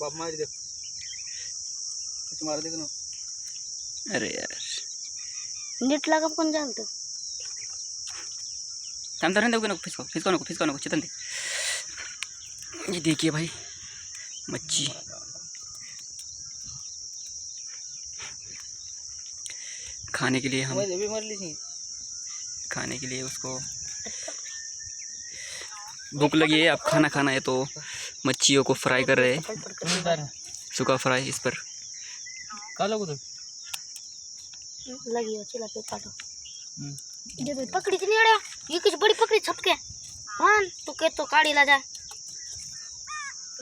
बाप मार दे मार दे ना। अरे यार नीट लगा पण जानतो थांब रहने दो, फिसको नको चेतन दे। ये देखिए भाई मच्छी, खाने के लिए हम खाने के लिए उसको भूख लगी है। अब खाना खाना है तो मच्छियों को फ्राई कर रहे हैं, सूखा फ्राई इस पर। लगी हो चिला पे काटो ये भाई पकड़ी थी नेड़े ये कुछ बड़ी पकड़ी छपके हां तू के तो काड़ी ला जा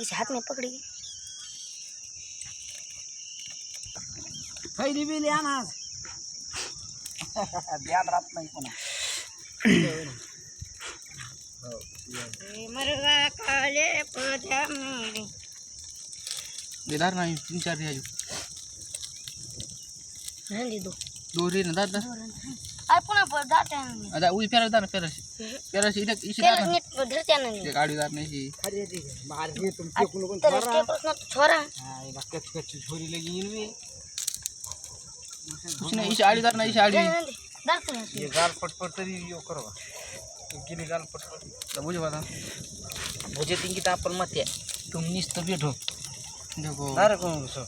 इस हाथ में पकड़ी भाई दी भी ले आना ध्यान रात नहीं कोना मरवा काले पौधा मेरे इधर नहीं 3-4 दिया जो रहने दो दो रे ना दादा अरे पुन्हा जाते हैं अदा उई पेरा दाना पेरा इधर इसी पेरा नीट धरते हैं ये गाड़ी दार नहीं सी अरे दी मार दिए तुम को तेरे के प्रश्न छोरा हां ये कच्ची कच्ची छोरी लगी इनमें कुछ नहीं। इस आड़ी दार नहीं, इस आड़ी धरते हैं ये गाल पट तरी यो करवा गिनी गाल पट तो बुझ बता बुझे तीन की तापल मत है तुम निस्त बैठो देखो अरे कौन सो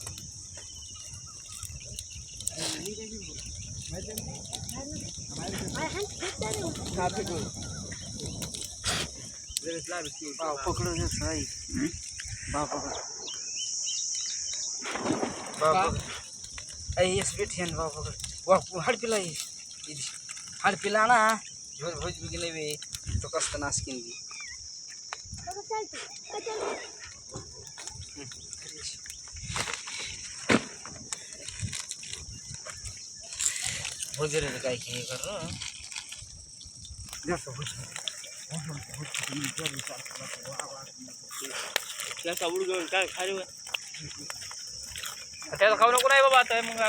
पकड़ो जो सही बाप बाप ऐ इस बैठियन बाप वो हड़ पिला ये हड़ पिला ना झोल भोज बिगले वे तो कष्ट नाश किनगी भोज रे काय के कर रहा जसो भोज क्या साबुड काय खारे आता खाऊ नको नाही बाबा आता मग